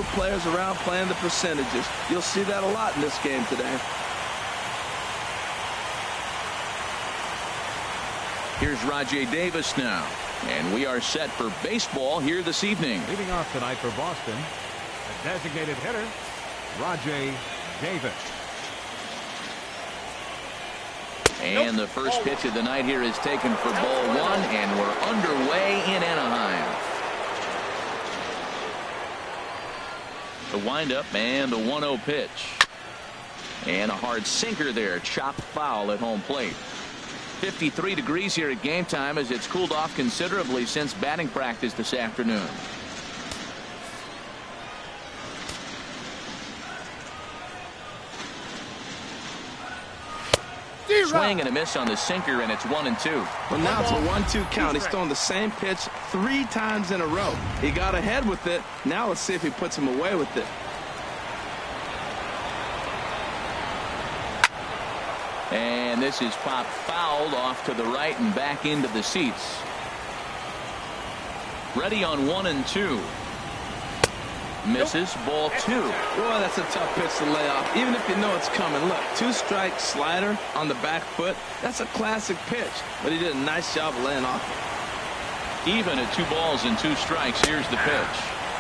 players around playing the percentages. You'll see that a lot in this game today. Here's Rajay Davis now. And we are set for baseball here this evening. Leading off tonight for Boston, a designated hitter, Rajay Davis. And the first pitch of the night here is taken for ball one, and we're underway in Anaheim. The windup and the 1-0 pitch. And a hard sinker there, chopped foul at home plate. 53 degrees here at game time as it's cooled off considerably since batting practice this afternoon. Swing and a miss on the sinker, and it's 1-2. Well, now it's a 1-2 count. He's thrown the same pitch 3 times in a row. He got ahead with it. Now let's see if he puts him away with it. And this is popped fouled off to the right and back into the seats. Ready on 1-2. Misses, ball 2. Boy, that's a tough pitch to lay off, even if you know it's coming. Look, 2-strike slider on the back foot. That's a classic pitch, but he did a nice job of laying off it. Even at 2 balls and 2 strikes, here's the pitch.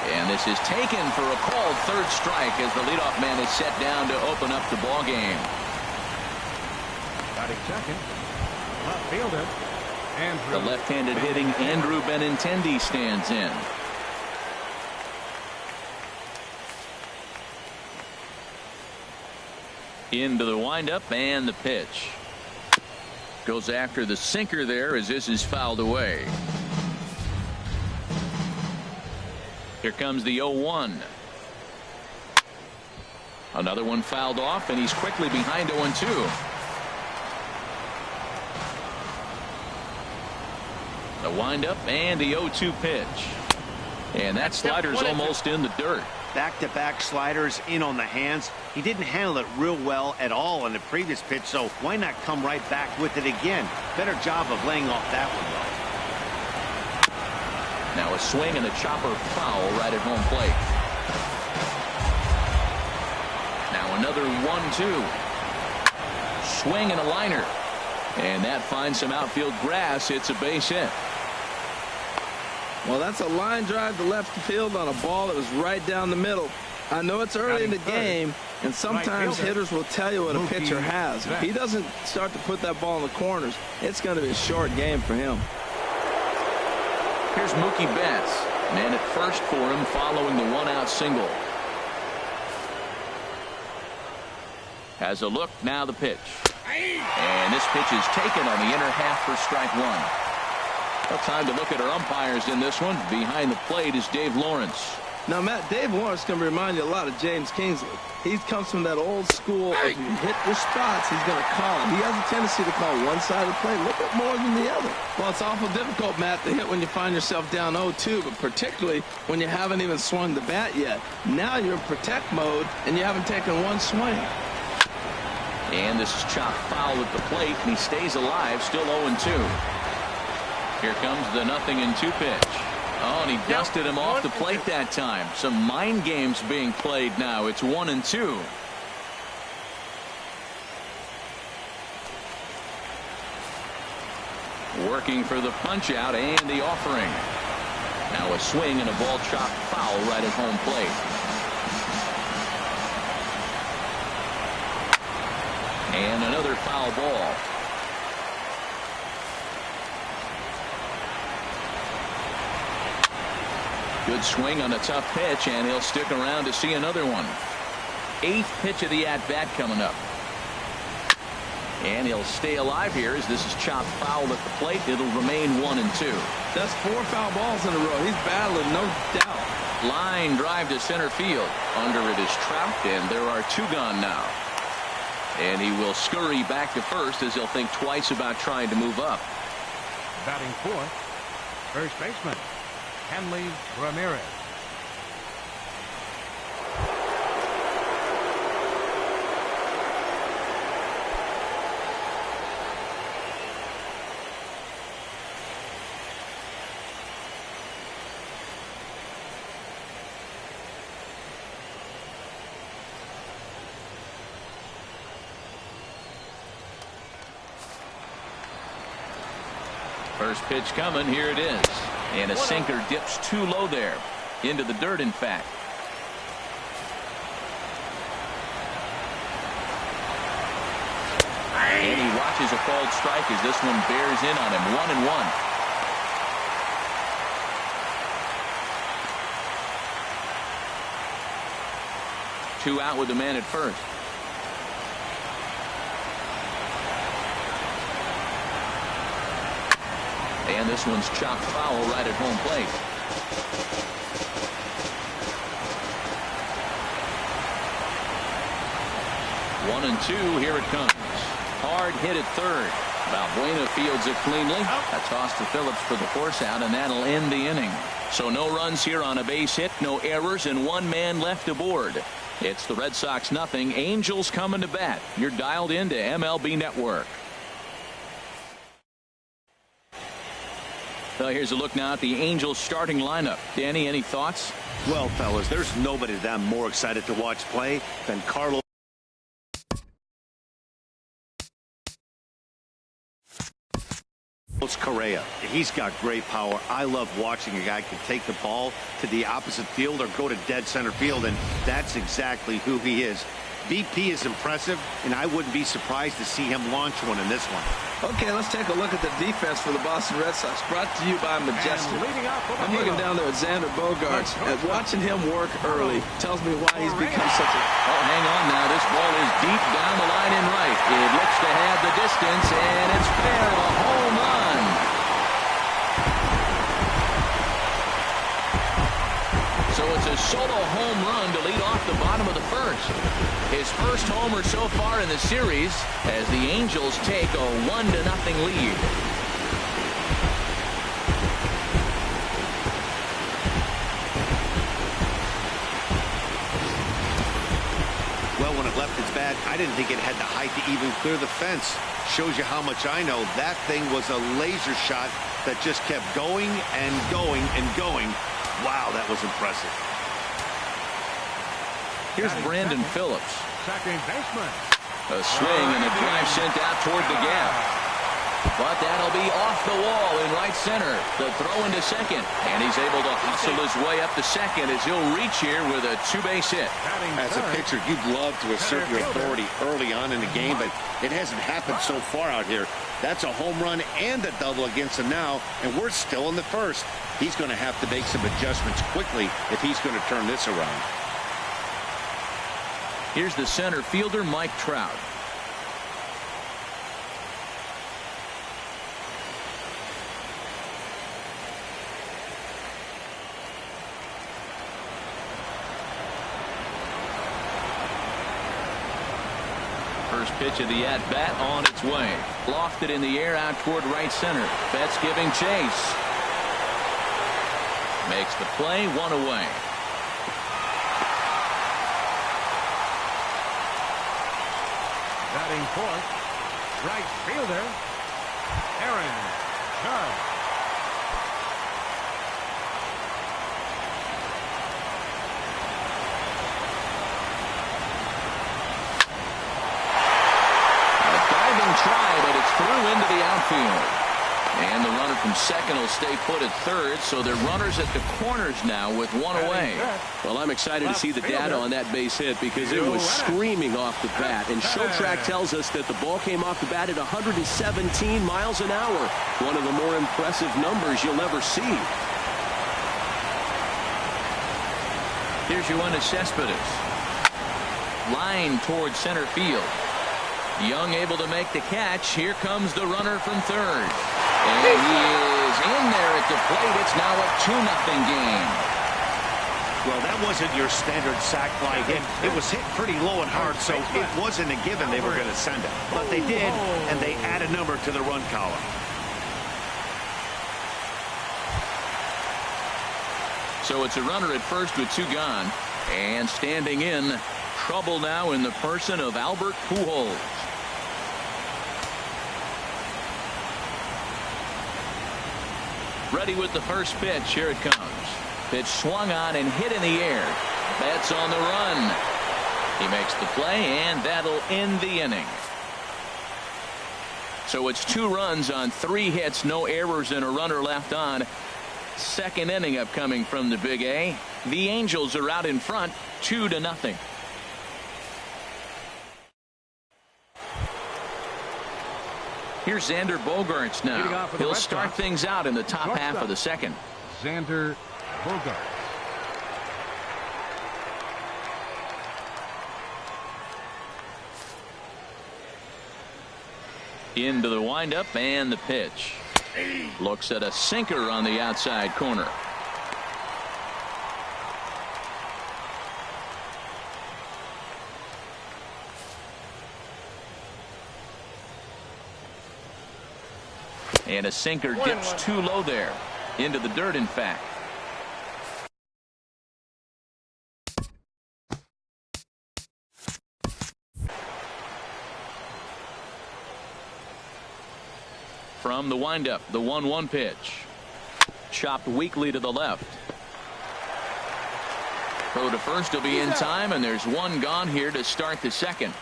And this is taken for a called third strike as the leadoff man is set down to open up the ball game. Batting second, left fielder, Andrew. The left-handed hitting Andrew Benintendi stands in. Into the windup and the pitch. Goes after the sinker there as this is fouled away. Here comes the 0-1. Another one fouled off, and he's quickly behind 0-2. The windup and the 0-2 pitch. And that slider's almost in the dirt. Back-to-back sliders in on the hands. He didn't handle it real well at all on the previous pitch, so why not come right back with it again? Better job of laying off that one, though. Now a swing and a chopper foul right at home plate. Now another 1-2. Swing and a liner. And that finds some outfield grass. It's a base hit. Well, that's a line drive to left field on a ball that was right down the middle. I know it's early in the game, and sometimes hitters will tell you what a pitcher has. If he doesn't start to put that ball in the corners, it's going to be a short game for him. Here's Mookie Betts. Man at first for him following the 1-out single. Has a look, now the pitch. And this pitch is taken on the inner half for strike 1. Well, time to look at our umpires in this one. Behind the plate is Dave Lawrence. Now, Matt, Dave Lawrence is going to remind you a lot of James Kingsley. He comes from that old school, if you hit your spots, he's going to call it. He has a tendency to call one side of the plate a little bit more than the other. Well, it's awful difficult, Matt, to hit when you find yourself down 0-2, but particularly when you haven't even swung the bat yet. Now you're in protect mode, and you haven't taken one swing. And this is chopped foul at the plate, and he stays alive, still 0-2. Here comes the 0-2 pitch. Oh, and he dusted him off the plate that time. Some mind games being played now. It's 1-2. Working for the punch out and the offering. Now a swing and a ball chopped foul right at home plate. And another foul ball. Good swing on a tough pitch, and he'll stick around to see another one. 8th pitch of the at-bat coming up. And he'll stay alive here as this is chopped foul at the plate. It'll remain 1-2. That's 4 foul balls in a row. He's battling, no doubt. Line drive to center field. Under it is Trout, and there are 2 gone now. And he will scurry back to first as he'll think twice about trying to move up. Batting fourth, first baseman, Henley Ramirez. First pitch coming. Here it is. And a sinker dips too low there. Into the dirt, in fact. And he watches a called strike as this one bears in on him. 1-1. Two out with the man at first. And this one's chopped foul right at home plate. One and two. Here it comes. Hard hit at third. Balbuena fields it cleanly. A toss to Phillips for the force out, and that'll end the inning. So no runs here on a base hit, no errors, and one man left aboard. It's the Red Sox nothing. Angels coming to bat. You're dialed into MLB Network. Well, here's a look now at the Angels starting lineup. Danny, any thoughts? Well, fellas, there's nobody that I'm more excited to watch play than Carlos Correa. He's got great power. I love watching a guy can take the ball to the opposite field or go to dead center field, and that's exactly who he is. BP is impressive, and I wouldn't be surprised to see him launch one in this one. Okay, let's take a look at the defense for the Boston Red Sox, brought to you by Majestic. I'm looking down there at Xander Bogaerts, and watching him work early tells me why he's become such a... Oh, hang on now. This ball is deep down the line in right. It looks to have the distance, and it's fair. A home run. So it's a solo home run to lead off the bottom of the first. His first homer so far in the series as the Angels take a 1-0 lead. Well, when it left its bat, I didn't think it had the height to even clear the fence. Shows you how much I know. That thing was a laser shot that just kept going and going and going. Wow, that was impressive. Here's Brandon Phillips. Second baseman. A swing and a drive sent out toward the gap. But that'll be off the wall in right center. The throw into second. And he's able to hustle his way up to second as he'll reach here with a two-base hit. As a pitcher, you'd love to assert your authority early on in the game, but it hasn't happened so far out here. That's a home run and a double against him now, and we're still in the first. He's going to have to make some adjustments quickly if he's going to turn this around. Here's the center fielder, Mike Trout. First pitch of the at-bat on its way. Lofted in the air out toward right center. Betts giving chase. Makes the play, one away. Batting fourth, right fielder, Aaron Judge. Try, but it's through into the outfield. And the runner from second will stay put at third, so they're runners at the corners now with one away. Well, I'm excited to see the data on that base hit because it was screaming off the bat. And show track tells us that the ball came off the bat at 117 miles an hour. One of the more impressive numbers you'll ever see. Here's Yoenis Cespedes. Line towards center field. Young able to make the catch. Here comes the runner from third. And he is in there at the plate. It's now a 2-0 game. Well, that wasn't your standard sac fly hit. It was hit pretty low and hard, so it wasn't a given they were going to send it. But they did, and they add a number to the run column. So it's a runner at first with two gone. And standing in, trouble now in the person of Albert Pujols. Ready with the first pitch. Here it comes. Pitch swung on and hit in the air. Betts on the run. He makes the play, and that'll end the inning. So it's 2 runs on 3 hits, no errors, and a runner left on. Second inning upcoming from the Big A. The Angels are out in front 2-0. Here's Xander Bogaerts now. He'll start things out in the top half of the second. Xander Bogaerts. Into the windup and the pitch. Looks at a sinker on the outside corner. And a sinker dips too low there. Into the dirt, in fact. From the windup, the 1-1 pitch. Chopped weakly to the left. Throw to first will be in time, and there's 1 gone here to start the second.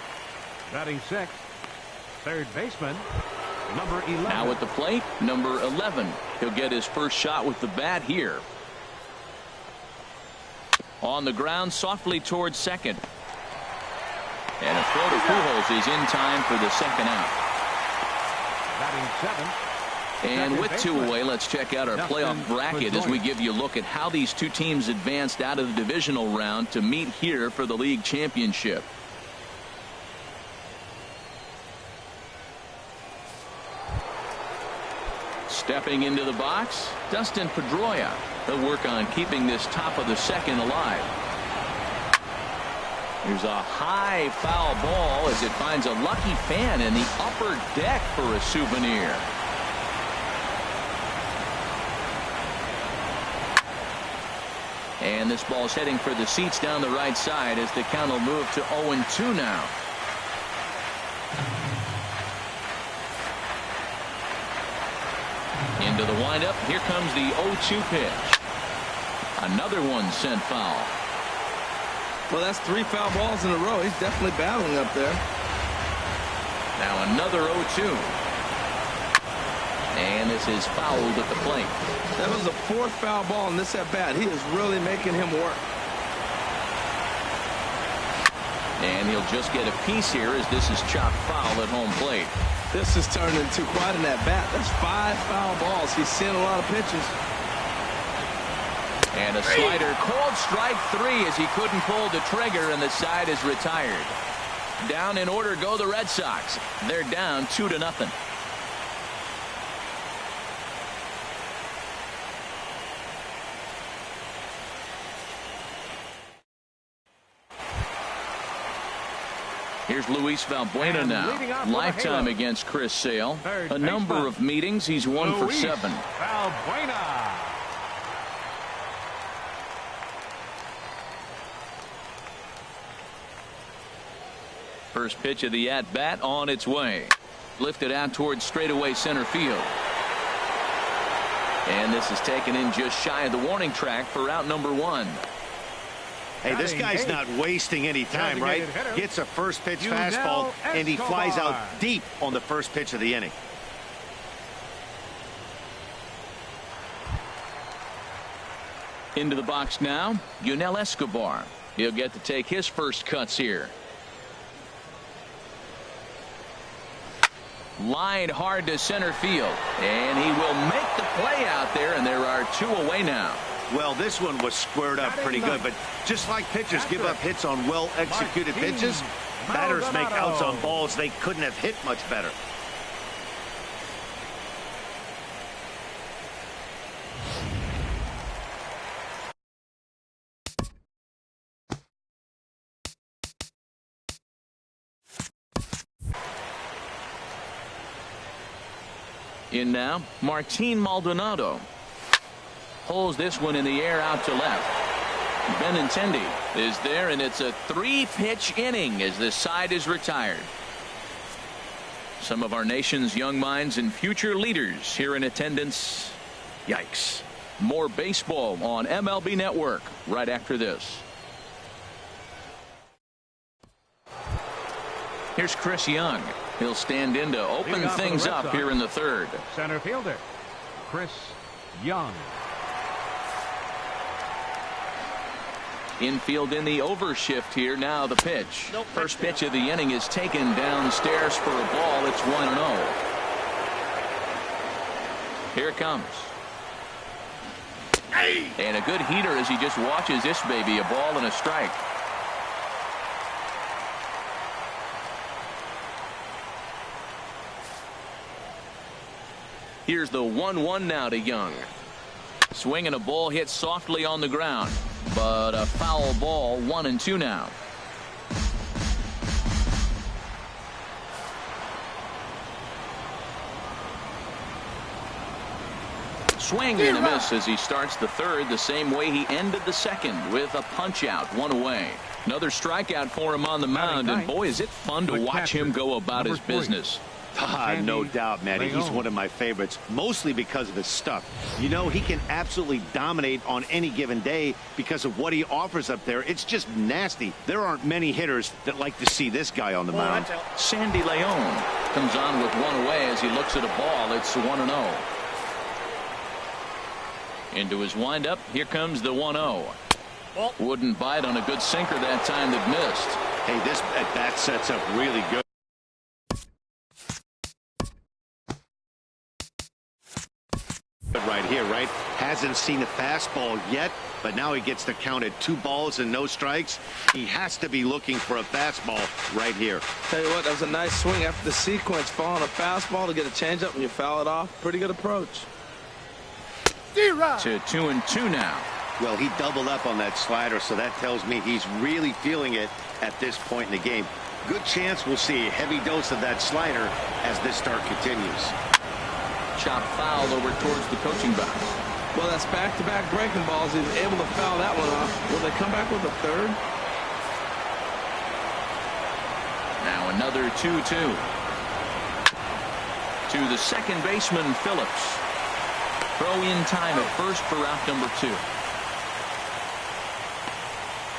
Batting 6th, third baseman, number 11. Now at the plate, number 11. He'll get his first shot with the bat here. On the ground, softly towards second. And a throw to Pujols. He's in time for the second out. Batting 7th. And with 2 away, let's check out our playoff bracket as we give you a look at how these 2 teams advanced out of the divisional round to meet here for the league championship. Stepping into the box, Dustin Pedroia. He'll work on keeping this top of the second alive. There's a high foul ball as it finds a lucky fan in the upper deck for a souvenir. And this ball's heading for the seats down the right side as the count will move to 0-2 now. Into the windup. Here comes the 0-2 pitch. Another one sent foul. Well, that's 3 foul balls in a row. He's definitely battling up there. Now another 0-2. And this is fouled at the plate. That was the 4th foul ball in this at bat. He is really making him work. And he'll just get a piece here as this is chopped foul at home plate. This has turned into quite an at bat. That's 5 foul balls. He's seeing a lot of pitches. And a slider, called strike 3 as he couldn't pull the trigger, and the side is retired. Down in order go the Red Sox. They're down 2-0. Here's Luis Valbuena now. Lifetime against Chris Sale. A number of meetings. He's 1 for 7. Valbuena. First pitch of the at-bat on its way. Lifted out towards straightaway center field. And this is taken in just shy of the warning track for out number 1. Hey, this guy's not wasting any time, right? Gets a first pitch fastball, and he flies out deep on the first pitch of the inning. Into the box now, Yunel Escobar. He'll get to take his first cuts here. Line hard to center field, and he will make the play out there, and there are 2 away now. Well, this one was squared up pretty good, but just like pitchers give up hits on well-executed pitches, batters make outs on balls they couldn't have hit much better. In now, Martin Maldonado. Pulls this one in the air out to left. Benintendi is there, and it's a 3-pitch inning as this side is retired. Some of our nation's young minds and future leaders here in attendance. Yikes. More baseball on MLB Network right after this. Here's Chris Young. He'll stand in to open things up here in the third. Center fielder, Chris Young. Infield in the overshift here. Now the pitch. First pitch of the inning is taken downstairs for a ball. It's 1-0. Here it comes. And a good heater as he just watches this baby. A ball and a strike. Here's the 1-1 now to Young. Swing and a ball hit softly on the ground, but a foul ball. 1-2 now. Swing and a miss as he starts the third the same way he ended the second, with a punch out, 1 away. Another strikeout for him on the mound, and boy, is it fun to watch him go about his business. No doubt, Matty. He's one of my favorites, mostly because of his stuff. You know, he can absolutely dominate on any given day because of what he offers up there. It's just nasty. There aren't many hitters that like to see this guy on the mound. Sandy Leon comes on with 1 away as he looks at a ball. It's 1-0. Into his windup. Here comes the 1-0. Wouldn't bite on a good sinker that time that missed. Hey, this at bat sets up really good. Right here, right? Hasn't seen a fastball yet, but now he gets the count at 2 balls and no strikes. He has to be looking for a fastball right here. Tell you what, that was a nice swing after the sequence. Following a fastball to get a changeup and you foul it off. Pretty good approach. To 2-2 now. Well, he doubled up on that slider, so that tells me he's really feeling it at this point in the game. Good chance we'll see a heavy dose of that slider as this start continues. Chop foul over towards the coaching box. Well, that's back-to-back breaking balls. He's able to foul that one off. Will they come back with a third? Now another 2-2. To the second baseman, Phillips. Throw in time at first for out number 2.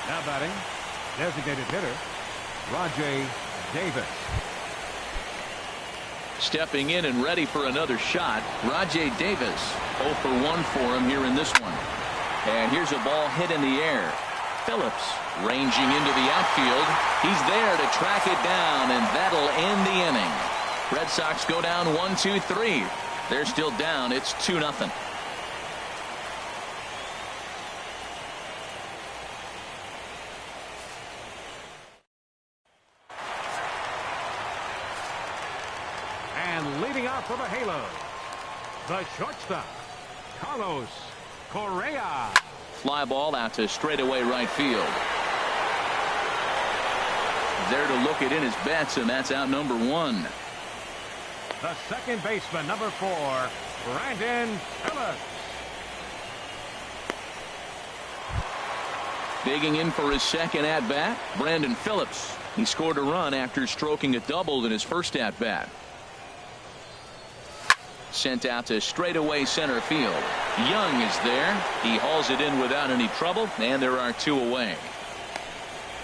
Now batting, designated hitter, Rajay Davis. Stepping in and ready for another shot, Rajay Davis. 0 for 1 for him here in this one. And here's a ball hit in the air. Phillips ranging into the outfield. He's there to track it down, and that'll end the inning. Red Sox go down 1-2-3. They're still down. It's 2-0. And leading out for the Halos, the shortstop, Carlos Correa. Fly ball out to straightaway right field. There to look it in his bets, and that's out number 1. The second baseman, number 4, Brandon Phillips. Digging in for his second at-bat, Brandon Phillips. He scored a run after stroking a double in his first at-bat. Sent out to straightaway center field. Young is there. He hauls it in without any trouble, and there are 2 away.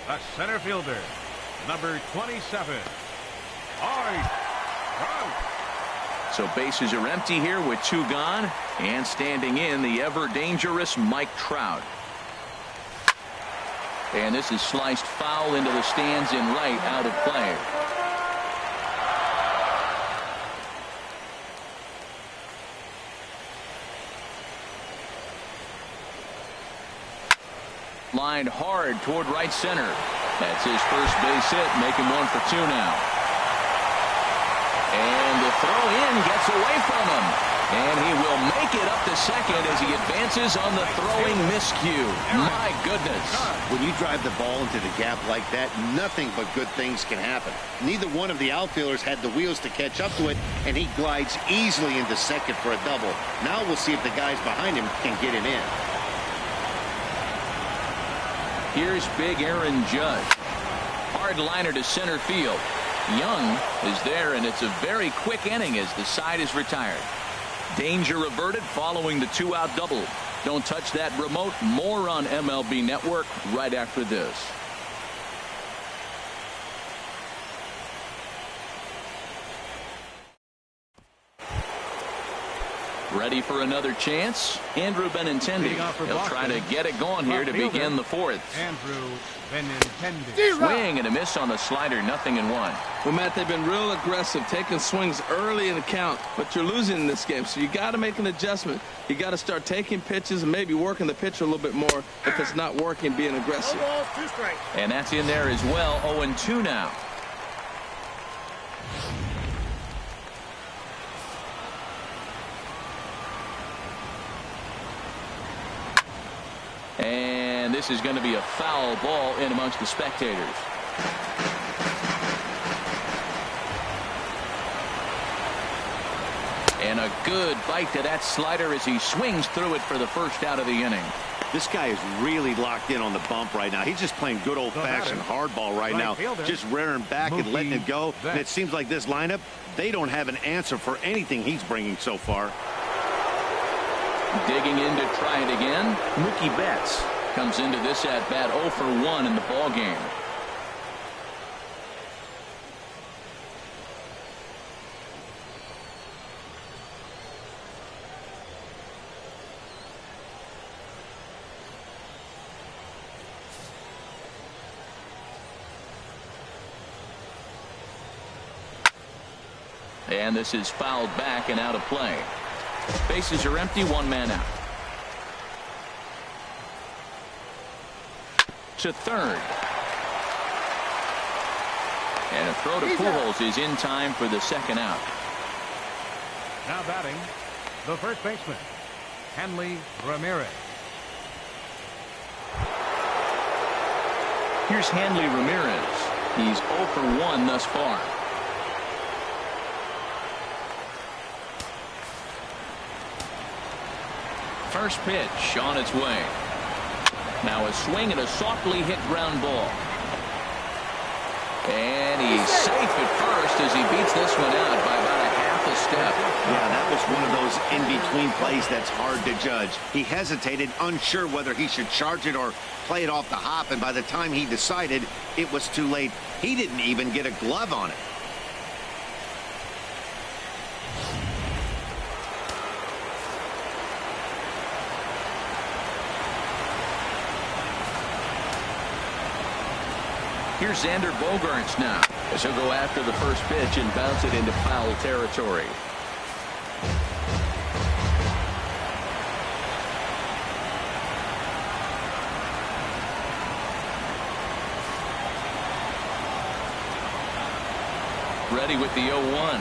The center fielder, number 27, Art. So bases are empty here with 2 gone, and standing in the ever dangerous Mike Trout. And this is sliced foul into the stands in right, out of play. Lined hard toward right center. That's his first base hit, making 1 for 2 now. And the throw in gets away from him. And he will make it up to second as he advances on the throwing miscue. My goodness. When you drive the ball into the gap like that, nothing but good things can happen. Neither one of the outfielders had the wheels to catch up to it, and he glides easily into second for a double. Now we'll see if the guys behind him can get it in. Here's big Aaron Judge. Hard liner to center field. Young is there, and it's a very quick inning as the side is retired. Danger averted following the 2-out double. Don't touch that remote. More on MLB Network right after this. Ready for another chance? Andrew Benintendi. He'll try to get it going here to begin the fourth. Andrew Benintendi. Swing and a miss on the slider, 0-1. Well, Matt, they've been real aggressive, taking swings early in the count, but you're losing in this game, so you got to make an adjustment. You got to start taking pitches and maybe working the pitcher a little bit more if it's not working, being aggressive. And that's in there as well. 0-2 now. And this is going to be a foul ball in amongst the spectators. And a good bite to that slider as he swings through it for the first out of the inning. This guy is really locked in on the bump right now. He's just playing good old-fashioned hardball right now, just rearing back and letting it go. And it seems like this lineup, they don't have an answer for anything he's bringing so far. Digging in to try it again. Mookie Betts comes into this at bat 0 for 1 in the ball game. And this is fouled back and out of play. Bases are empty, one man out. To third. And a throw to Pujols is in time for the second out. Now batting, the first baseman, Hanley Ramirez. Here's Hanley Ramirez. He's 0 for 1 thus far. First pitch on its way. Now a swing and a softly hit ground ball. And he's safe at first as he beats this one out by about a half a step. Yeah, that was one of those in-between plays that's hard to judge. He hesitated, unsure whether he should charge it or play it off the hop, and by the time he decided, it was too late. He didn't even get a glove on it. Here's Xander Bogaerts now as he'll go after the first pitch and bounce it into foul territory. Ready with the 0-1.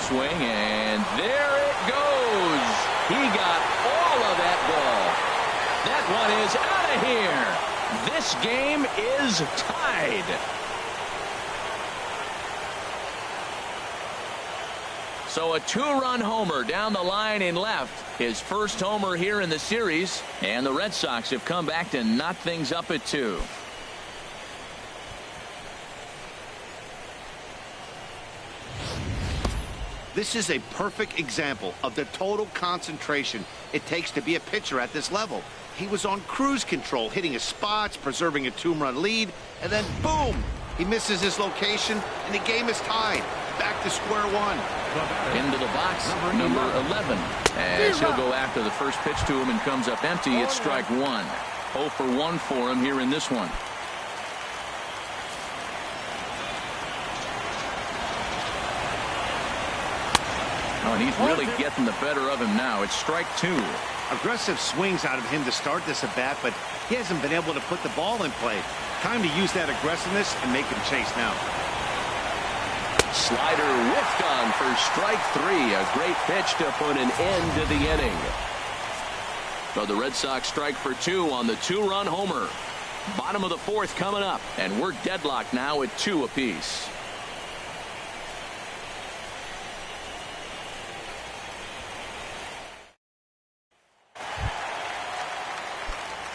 Swing, and there it goes. He got all of that ball. That one is out of here. This game is tied. So a two-run homer down the line in left. His first homer here in the series. And the Red Sox have come back to knot things up at 2. This is a perfect example of the total concentration it takes to be a pitcher at this level. He was on cruise control, hitting his spots, preserving a 2-run lead, and then boom, he misses his location, and the game is tied. Back to square one. Into the box, number 11. As he'll go after the first pitch to him and comes up empty, it's strike 1. 0 for 1 for him here in this one. Oh, and he's really getting the better of him now. It's strike 2. Aggressive swings out of him to start this at bat, but he hasn't been able to put the ball in play. Time to use that aggressiveness and make him chase now. Slider whiffed on for strike 3. A great pitch to put an end to the inning. So the Red Sox strike for 2 on the 2-run homer. Bottom of the 4th coming up, and we're deadlocked now at 2 apiece.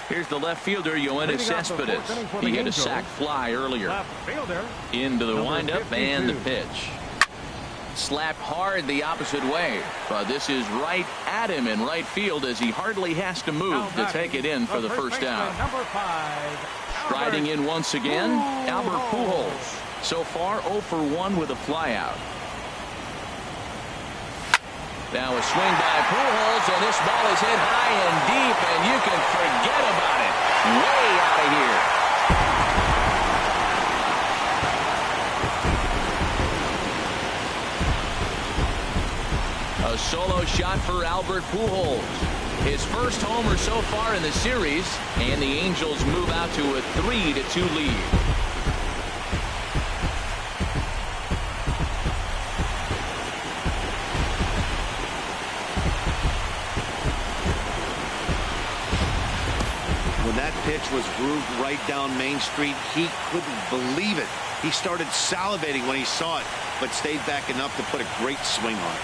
Here's the left fielder, Yoenis Cespedes. He hit a sac fly earlier. Into the windup and the pitch. Slapped hard the opposite way. But this is right at him in right field as he hardly has to move to take it in for the first out. Striding in once again, Albert Pujols. So far 0 for 1 with a flyout. Now a swing by Pujols, and this ball is hit high and deep, and you can forget about it. Way out of here. A solo shot for Albert Pujols. His first homer so far in the series, and the Angels move out to a 3-2 lead. When that pitch was grooved right down Main Street, he couldn't believe it. He started salivating when he saw it, but stayed back enough to put a great swing on it.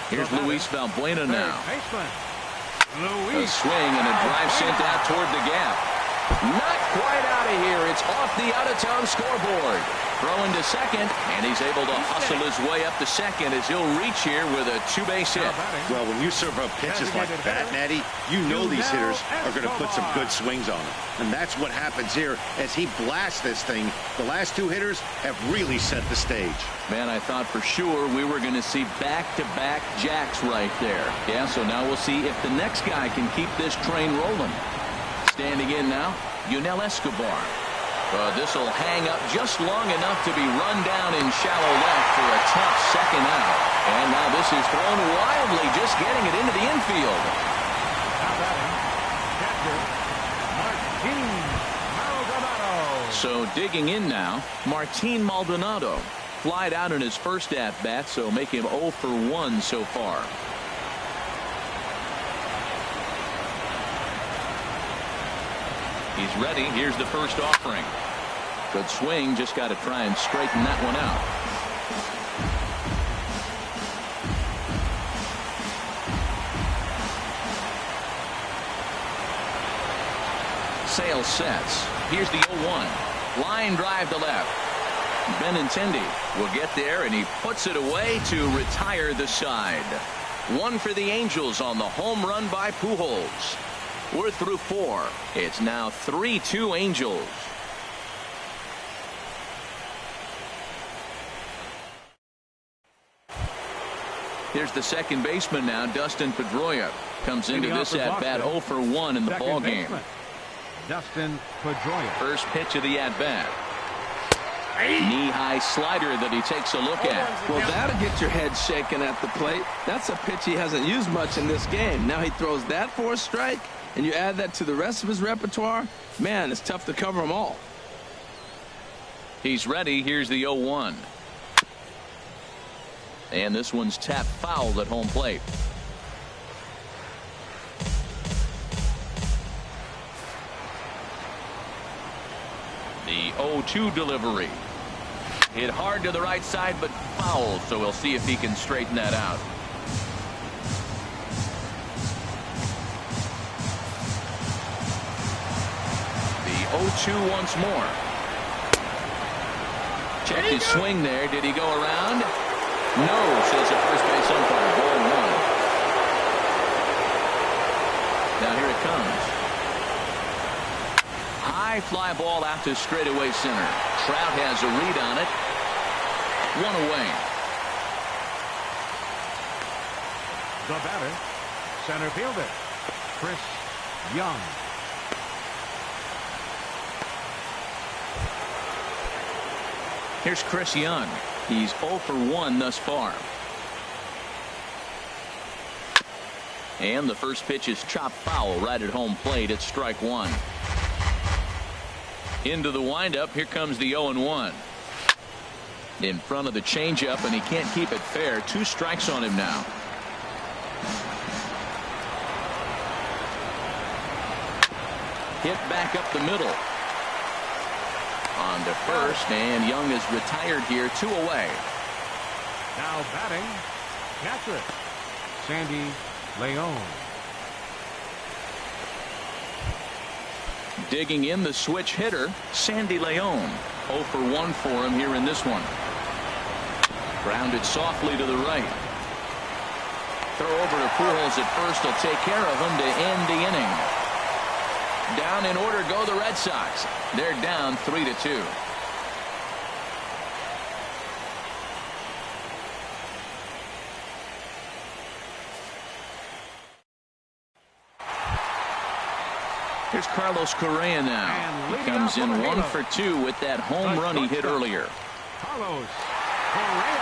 Here's Luis Valbuena now. Luis. A swing and a drive sent out toward the gap. Not quite out of here. It's off the out-of-town scoreboard. Throwing to second, and he's able to hustle his way up to second as he'll reach here with a two-base hit. Well, when you serve up pitches like that, Natty, you know these hitters are going to put some good swings on them. And that's what happens here as he blasts this thing. The last two hitters have really set the stage. Man, I thought for sure we were going to see back-to-back jacks right there. Yeah, so now we'll see if the next guy can keep this train rolling. Standing in now, Yunel Escobar. This will hang up just long enough to be run down in shallow left for a tough second out. And now this is thrown wildly, just getting it into the infield. So digging in now, Martin Maldonado. Flied out in his first at-bat, so make him 0 for 1 so far. He's ready. Here's the first offering. Good swing. Just got to try and straighten that one out. Sale sets. Here's the 0-1. Line drive to left. Benintendi will get there, and he puts it away to retire the side. One for the Angels on the home run by Pujols. We're through 4. It's now 3-2 Angels. Here's the second baseman now, Dustin Pedroia. Comes into this at-bat 0 for 1 in the ball game. Dustin Pedroia. First pitch of the at-bat. Knee-high slider that he takes a look at. Well, that'll get your head shaken at the plate. That's a pitch he hasn't used much in this game. Now he throws that for a strike, and you add that to the rest of his repertoire. Man, it's tough to cover them all. He's ready. Here's the 0-1. And this one's tapped foul at home plate. The 0-2 delivery. Hit hard to the right side, but foul, so we'll see if he can straighten that out. The 0-2 once more. Check his swing there. Did he go around? No, says the first base umpire. Ball 1. Now here it comes. High fly ball out to straightaway center. Trout has a read on it. 1 away. The batter, center fielder, Chris Young. Here's Chris Young. He's 0 for 1 thus far. And the first pitch is chopped foul right at home plate. It's strike 1. Into the windup. Here comes the 0-1. In front of the changeup, and he can't keep it fair. 2 strikes on him now. Hit back up the middle. On to first, and Young is retired here. 2 away. Now batting, catcher, Sandy Leon. Digging in the switch hitter, Sandy Leon. 0 for 1 for him here in this one. Grounded softly to the right. Throw over to Pujols at first will take care of him to end the inning. Down in order go the Red Sox. They're down 3-2. Here's Carlos Correa now. He comes in 1 for 2 with that home run he hit earlier. Carlos Correa.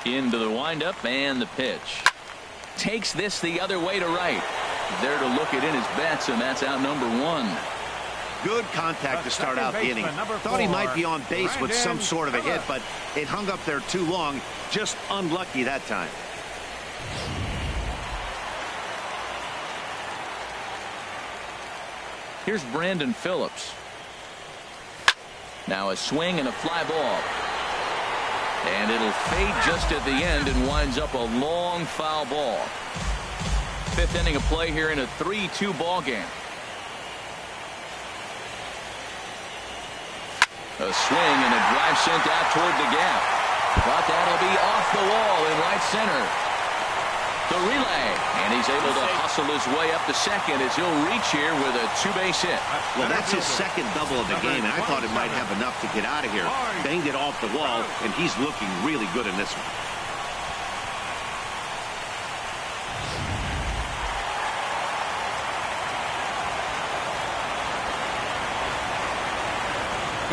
Into the windup and the pitch. Takes this the other way to right. There to look it in his bets, and that's out number 1. Good contact to start out the inning. Thought he might be on base with some sort of a hit, but it hung up there too long. Just unlucky that time. Here's Brandon Phillips. Now a swing and a fly ball. And it'll fade just at the end and winds up a long foul ball. 5th inning of play here in a 3-2 ball game. A swing and a drive sent out toward the gap. But that'll be off the wall in right center. The relay, and he's able to hustle his way up to second as he'll reach here with a 2-base hit. Well, that's his second double of the game, and I thought it might have enough to get out of here. Banged it off the wall, and he's looking really good in this one.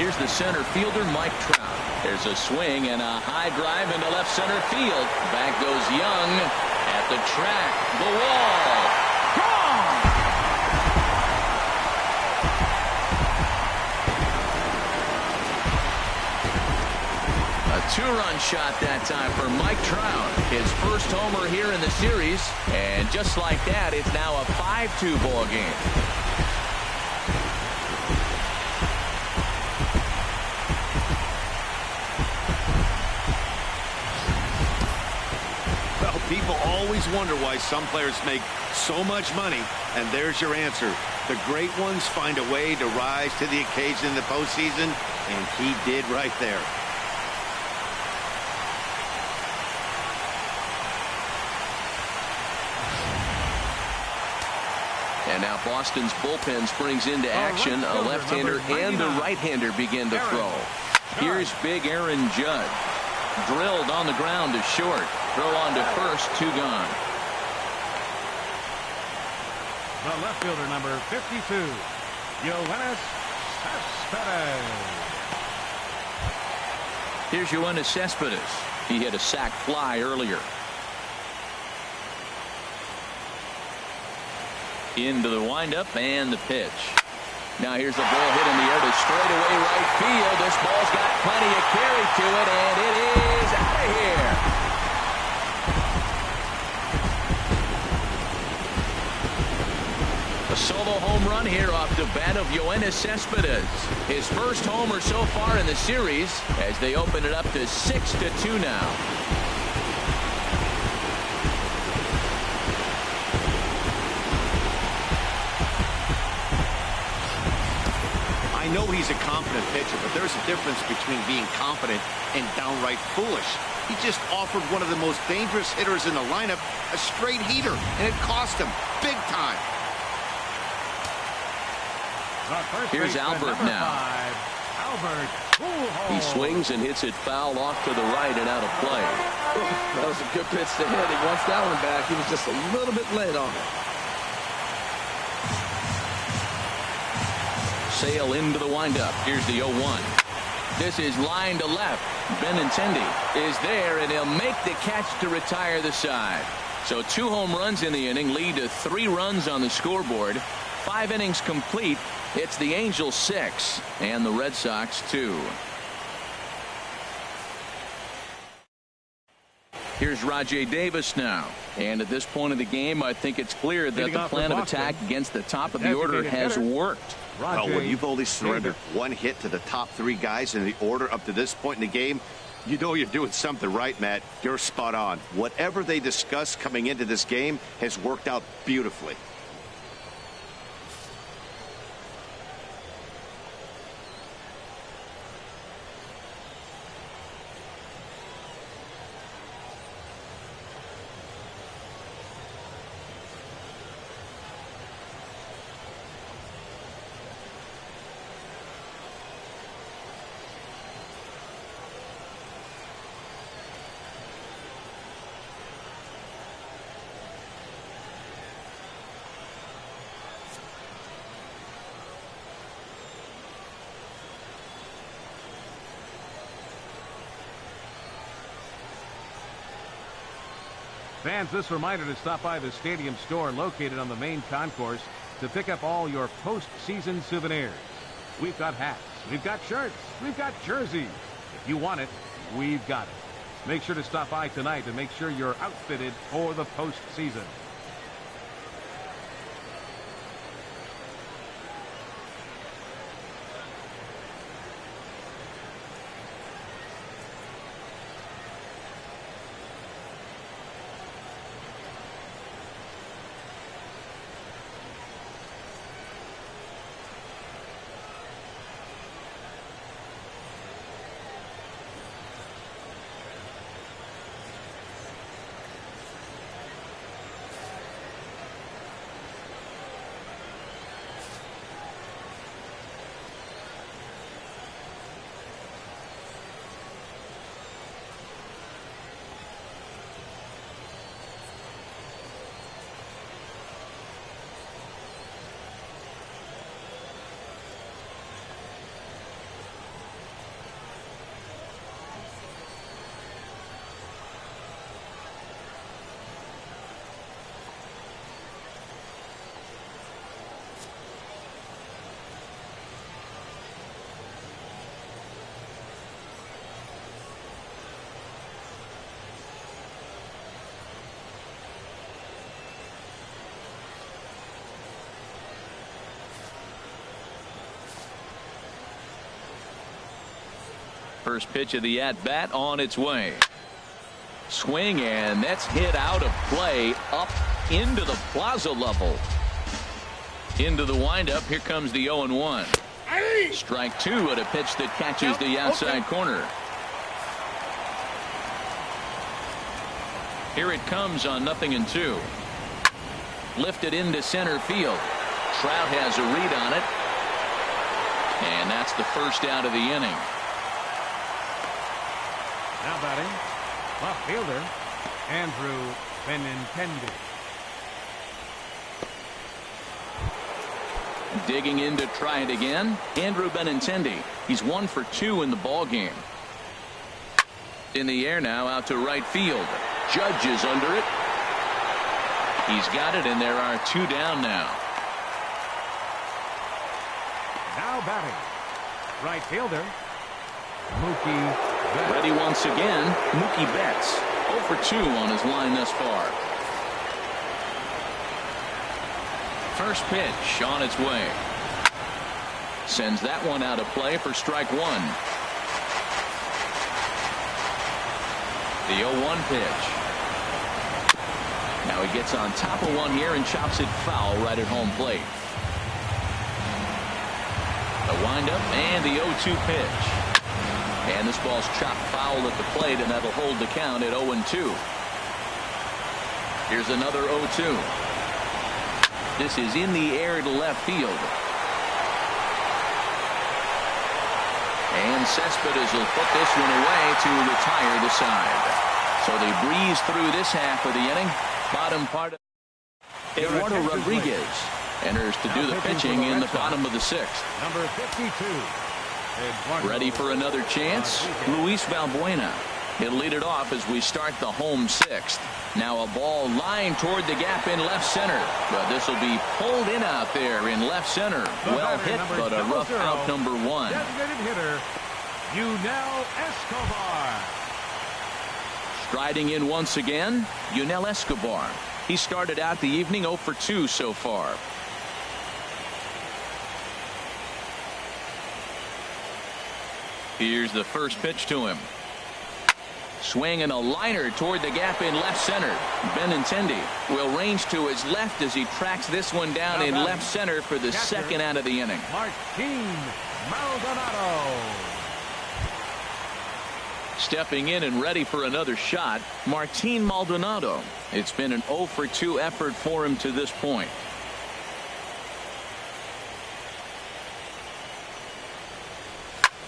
Here's the center fielder, Mike Trout. There's a swing and a high drive into left center field. Back goes Young. At the track, the wall, gone! A 2-run shot that time for Mike Trout. His first homer here in the series. And just like that, it's now a 5-2 ball game. People always wonder why some players make so much money, and there's your answer. The great ones find a way to rise to the occasion in the postseason, and he did right there. And now Boston's bullpen springs into action. A left-hander and a right-hander begin to throw. Here's big Aaron Judge. Drilled on the ground to short. Throw on to first, 2 gone. The left fielder, number 52, Yoenis Cespedes. Here's Yoenis Cespedes. He hit a sac fly earlier. Into the windup and the pitch. Now here's the ball hit in the air to straightaway right field. This ball's got plenty of carry to it, and it is out of here. A solo home run here off the bat of Yoenis Cespedes. His first homer so far in the series as they open it up to 6-2 now. I know he's a confident pitcher, but there's a difference between being confident and downright foolish. He just offered one of the most dangerous hitters in the lineup a straight heater, and it cost him big time. Here's Albert now. He swings and hits it foul off to the right and out of play. That was a good pitch to hit. He wants that one back. He was just a little bit late on it. Sale into the windup. Here's the 0-1. This is line to left. Benintendi is there, and he'll make the catch to retire the side. So 2 home runs in the inning lead to 3 runs on the scoreboard. 5 innings complete. It's the Angels 6 and the Red Sox 2. Here's Rajay Davis now. And at this point of the game, I think it's clear that the plan of attack against the top of the order has worked. Well, when you've only surrendered 1 hit to the top 3 guys in the order up to this point in the game, you know you're doing something right, Matt. You're spot on. Whatever they discussed coming into this game has worked out beautifully. Fans, this reminder to stop by the stadium store located on the main concourse to pick up all your postseason souvenirs. We've got hats, we've got shirts, we've got jerseys. If you want it, we've got it. Make sure to stop by tonight to make sure you're outfitted for the postseason. First pitch of the at-bat on its way. Swing, and that's hit out of play up into the plaza level. Into the windup. Here comes the 0-1. Strike 2 at a pitch that catches the outside corner. Here it comes on 0-2. Lifted into center field. Trout has a read on it. And that's the first out of the inning. Now batting, left fielder, Andrew Benintendi. Digging in to try it again, Andrew Benintendi. He's 1 for 2 in the ball game. In the air now, out to right field. Judge is under it. He's got it, and there are 2 down now. Now batting, right fielder, Mookie Betts. Ready once again, Mookie Betts. 0 for 2 on his line thus far. First pitch on its way. Sends that one out of play for strike 1. The 0-1 pitch. Now he gets on top of one here and chops it foul right at home plate. The windup and the 0-2 pitch. And this ball's chopped foul at the plate, and that'll hold the count at 0-2. Here's another 0-2. This is in the air to left field. And Cespedes will put this one away to retire the side. So they breeze through this half of the inning. Bottom part of Eduardo Rodriguez enters to do the pitching in the bottom of the sixth. Number 52. Ready for another chance? Luis Valbuena. He'll lead it off as we start the home sixth. Now a ball lined toward the gap in left center. But this will be pulled in out there in left center. Well hit, but a rough out number one. Designated hitter, Yunel Escobar. Striding in once again, Yunel Escobar. He started out the evening 0 for 2 so far. Here's the first pitch to him. Swinging a liner toward the gap in left center. Benintendi will range to his left as he tracks this one down in left center for the second out of the inning. Martin Maldonado. Stepping in and ready for another shot, Martin Maldonado. It's been an 0 for 2 effort for him to this point.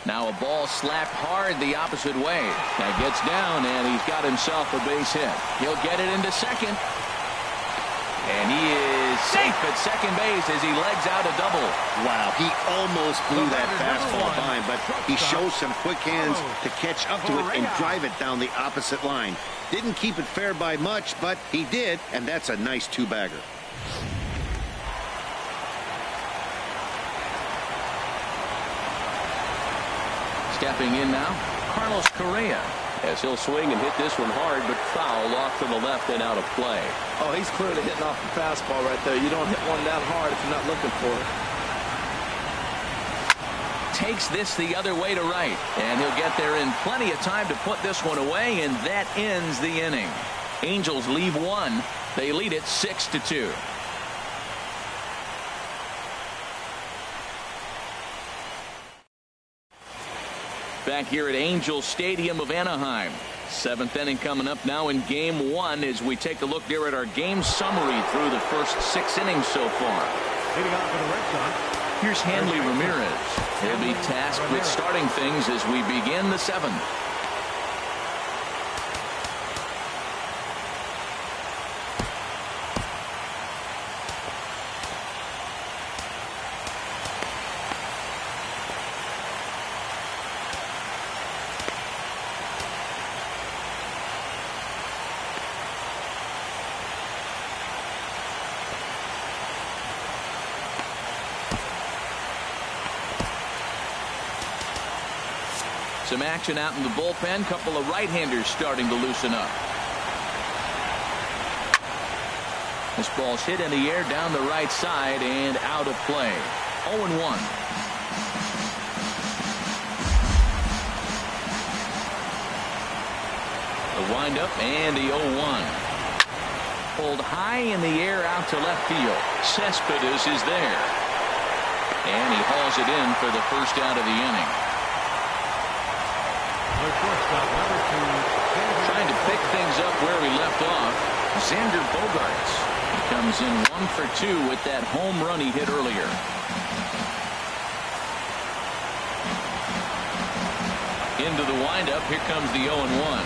Now a ball slapped hard the opposite way. That gets down, and he's got himself a base hit. He'll get it into second. And he is safe at second base as he legs out a double. Wow, he almost blew that fastball by him, but he shows some quick hands to catch up to it and drive it down the opposite line. Didn't keep it fair by much, but he did, and that's a nice two-bagger. Stepping in now, Carlos Correa. As he'll swing and hit this one hard, but foul off to the left and out of play. Oh, he's clearly hitting off the fastball right there. You don't hit one that hard if you're not looking for it. Takes this the other way to right, and he'll get there in plenty of time to put this one away, and that ends the inning. Angels leave one. They lead it 6-2. Back here at Angel Stadium of Anaheim. Seventh inning coming up now in game one as we take a look there at our game summary through the first 6 innings so far. Leading off for the Red Sox. Here's Hanley Ramirez. He'll be tasked with starting things as we begin the 7th. Some action out in the bullpen. Couple of right-handers starting to loosen up. This ball's hit in the air down the right side and out of play. 0-1. The windup and the 0-1. Pulled high in the air out to left field. Cespedes is there. And he hauls it in for the first out of the inning. Trying to pick things up where we left off, Xander Bogaerts. He comes in 1 for 2 with that home run he hit earlier. Into the windup. Here comes the 0-1.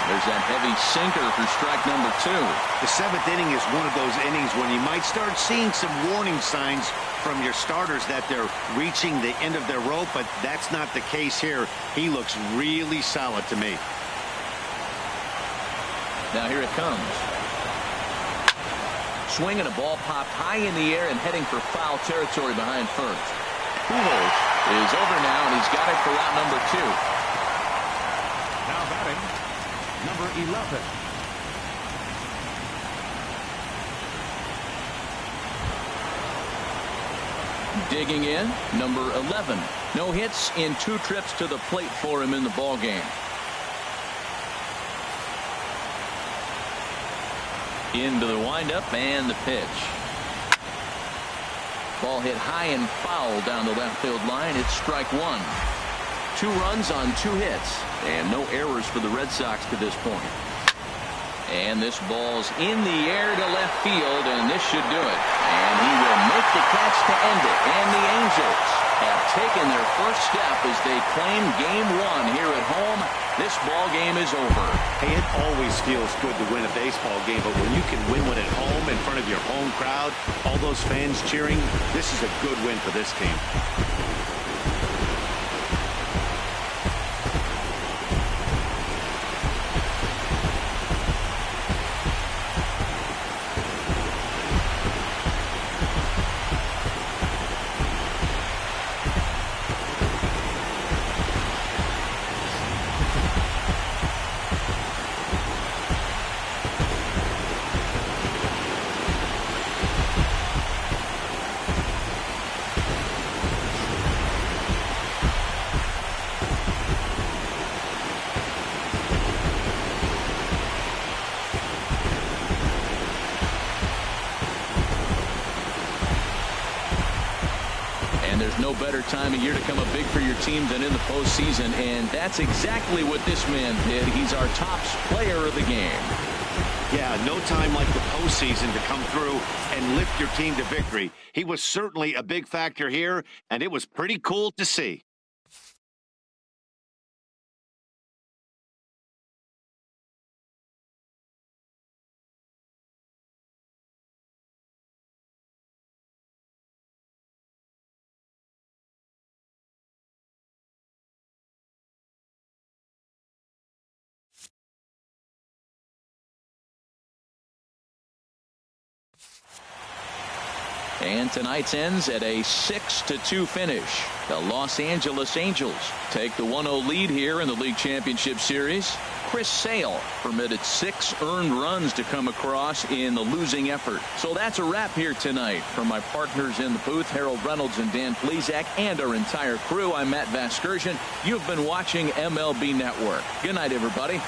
There's that heavy sinker for strike number 2. The 7th inning is one of those innings when you might start seeing some warning signs from your starters that they're reaching the end of their rope, but that's not the case here. He looks really solid to me. Now here it comes. Swinging, a ball popped high in the air and heading for foul territory behind first. Pujols is over now, and he's got it for out number 2. Now batting, number 11. Digging in, number 11. No hits in 2 trips to the plate for him in the ball game. Into the windup and the pitch. Ball hit high and foul down the left field line. It's strike 1. 2 runs on 2 hits and no errors for the Red Sox to this point. And this ball's in the air to left field, and this should do it. And he will make the catch to end it. And the Angels have taken their first step as they claim game one here at home. This ball game is over. Hey, it always feels good to win a baseball game, but when you can win one at home in front of your home crowd, all those fans cheering, this is a good win for this team. There's no better time of year to come up big for your team than in the postseason, and that's exactly what this man did. He's our top player of the game. Yeah, no time like the postseason to come through and lift your team to victory. He was certainly a big factor here, and it was pretty cool to see. And tonight's ends at a 6-2 finish. The Los Angeles Angels take the 1-0 lead here in the League Championship Series. Chris Sale permitted 6 earned runs to come across in the losing effort. So that's a wrap here tonight. From my partners in the booth, Harold Reynolds and Dan Plesac, and our entire crew, I'm Matt Vasgersian. You've been watching MLB Network. Good night, everybody.